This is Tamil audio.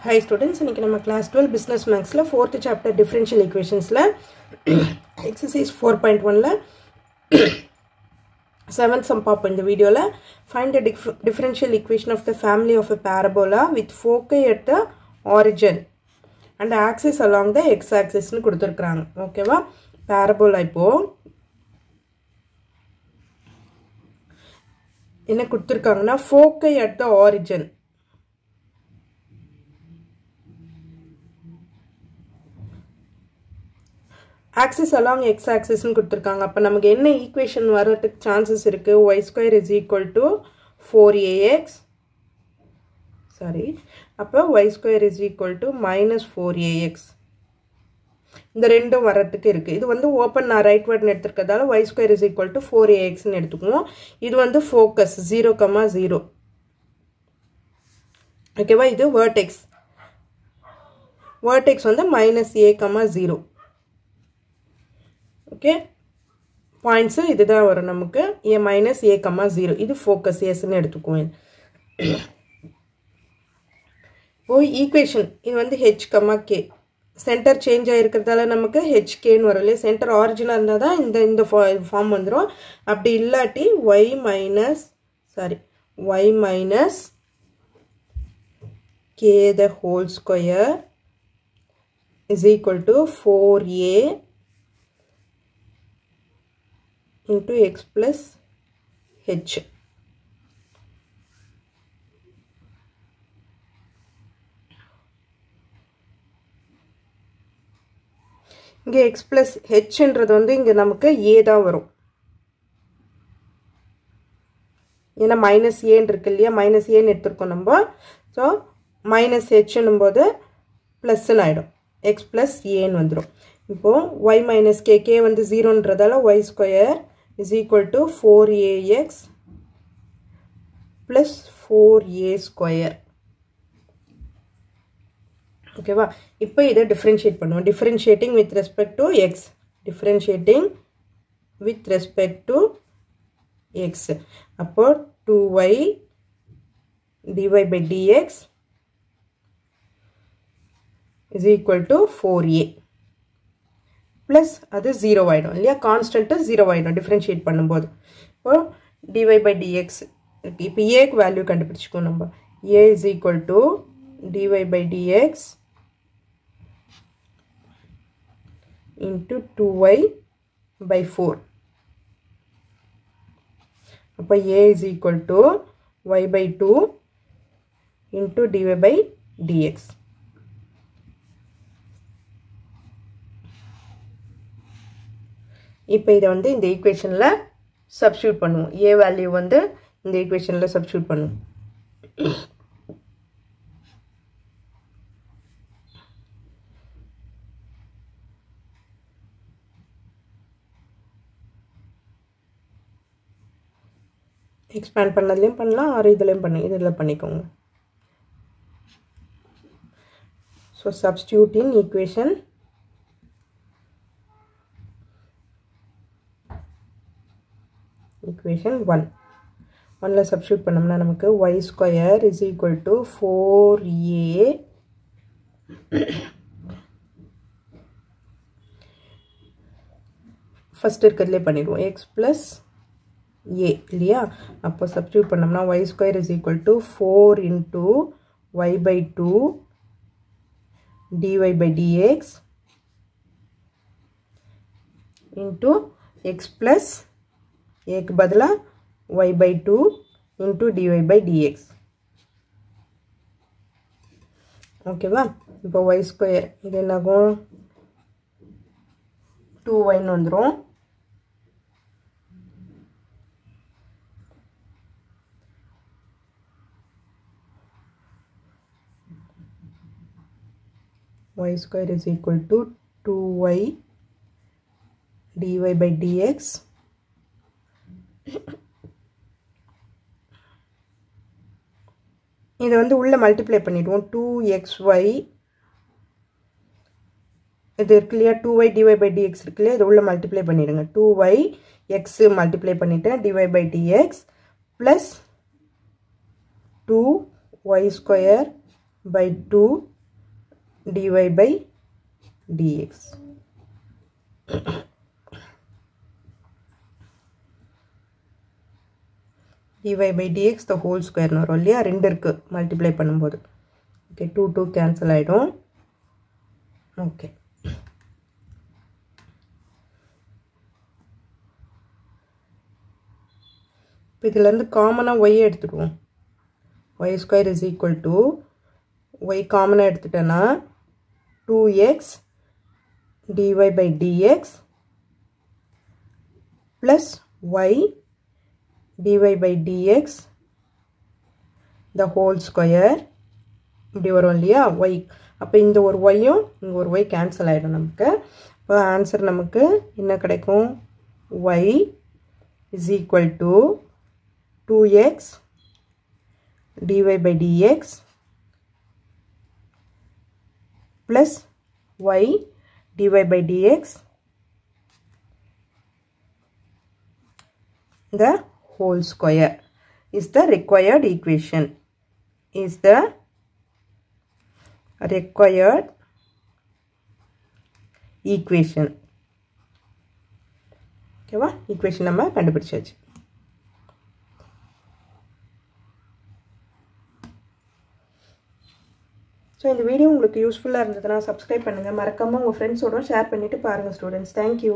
Hi students, இன்னைக்கு நம்ம class 12 business mathsல 4th chapter differential equationsல exercise 4.1ல 7th sum பார்ப்போம் இந்த வீடியோல. Find the differential equation of the family of a parabola with foci at the origin and axis along the x-axis னு கொடுத்திருக்காங்க. ஓகேவா? parabola இப்போ என்ன கொடுத்திருக்காங்கன்னா foci at the origin axis along x-axis னு கொடுத்திருக்காங்க. அப்ப நமக்கு என்ன ஈக்குவேஷன் வரதுக்கு சான்சஸ் இருக்கு? y square is equal to 4ax. Sorry. அப்ப y square is equal to minus 4ax. இந்த ரெண்டும் வரதுக்கு இருக்கு. இது வந்து ஓபன் நான் ரைட் வேர்ட் எடுத்துக்கிறதால y square is equal to 4ax னு எடுத்துக்குவோம். இது வந்து ஃபோக்கஸ் 0,0. ஓகேவா? இது வெர்டெக்ஸ். வெர்டெக்ஸ் வந்து minus a,0. ஓகே, பாயிண்ட்ஸ் இதுதான் வரும் நமக்கு a minus a,0. இது ஃபோக்கஸ் எஸ்ன்னு எடுத்துக்குவேன். இப்போ ஈக்குவேஷன் இது வந்து h, k சென்டர் சேஞ்ச் ஆகிருக்கிறதால நமக்கு hkன்னு வரும் இல்லையா? சென்டர் ஆரிஜினாக இருந்தால் தான் இந்த ஃபார்ம் வந்துடும். அப்படி இல்லாட்டி y minus k the whole square is equal to 4a into x plus h. இங்கே x plus h என்றது வந்து இங்கே நமக்கு a தான் வரும். ஏன்னா மைனஸ் ஏன்னு இருக்கு இல்லையா? மைனஸ் ஏன்னு எடுத்துருக்கோம் நம்ம. ஸோ மைனஸ் ஹெச்னும் போது ப்ளஸ்ன்னு ஆகிடும். எக்ஸ் ப்ளஸ் ஏன்னு வந்துடும். இப்போது y minus k வந்து 0ன்றதால y square is equal to 4ax plus 4a square. ஓகேவா? இப்போ இதை டிஃபரன்ஷியேட் பண்ணுவோம். Differentiating with respect to x. Differentiating with respect to x. அப்போ 2y dy by dx is equal to 4a. plus அது 0 ஆயிடும் இல்லையா? கான்ஸ்டன்ட் 0 ஆயிடும் டிஃபரன்ஷியேட் பண்ணும்போது. இப்போ dy by dx இப்போ ஏக்கு வேல்யூ கண்டுபிடிச்சுக்கோம் நம்ம. a is equal to dy by dx into 2y by 4. அப்போ a is equal to y by 2 into dy by dx. இப்போ இதை வந்து இந்த ஈக்குவேஷனில் சப்ஸ்டியூட் பண்ணுவோம். a வேல்யூ வந்து இந்த ஈக்குவேஷனில் சப்ஸ்டியூட் பண்ணுவோம். எக்ஸ்பேண்ட் பண்ணதுலேயும் பண்ணலாம், ஆறு இதுலேயும் இதில் பண்ணிக்கோங்க. So substitute in equation equation 1ல சப்ஸ்டியூட் பண்ணோம்னா நமக்கு y square is equal to 4a first இருக்கிறதுலே பண்ணிடுவோம் x plus a இல்லையா? அப்போ சப்ஸ்டியூட் பண்ணோம்னா y square is equal to 4 into y by 2 dy by dx into x plus a க்கு பதிலா y by 2 into dy by dx. ஓகேவா? இப்போ y square இது என்னாகும்? 2y வந்துரும். y square is equal to 2y dy by dx இது வந்து உள்ள மல்டிப்ளை பண்ணிடுவோம். 2xy இது இருக்கு இல்லையா? 2y dy by dx இருக்கு இல்லையா? இது உள்ள மல்டிப்ளை பண்ணிடுங்க. 2y x மல்டிப்ளை பண்ணிட்டேன் dy by dx plus 2y square by 2 dy by dx. dy by dx the whole square வரும் இல்லையா, ரெண்டு இருக்கு மல்டிப்ளை பண்ணும்போது. ஓகே, 2 கேன்சல் ஆகிடும். ஓகே, இப்போ இதிலேருந்து காமனாக ஒய் எடுத்துடுவோம். Y square is equal to Y காமனாக எடுத்துட்டேன்னா 2x dy by dx plus y dy by dx the whole square இப்படி வரும் இல்லையா y. அப்போ இந்த ஒரு ஒய்யும் இங்கே ஒரு ஒய் கேன்சல் ஆகிடும் நமக்கு. இப்போ ஆன்சர் நமக்கு என்ன கிடைக்கும், y is equal to 2x dy by dx plus y dy by dx the whole square is the required equation. Is the required equation. ஓகேவா, ஈக்குவேஷன் நம்ம கண்டுபிடிச்சாச்சு. ஸோ இந்த வீடியோ உங்களுக்கு யூஸ்ஃபுல்லாக இருந்ததுன்னா சப்ஸ்கிரைப் பண்ணுங்கள். மறக்காமல் உங்கள் ஃப்ரெண்ட்ஸோட ஷேர் பண்ணிவிட்டு பாருங்கள் ஸ்டூடெண்ட்ஸ். தேங்க்யூ.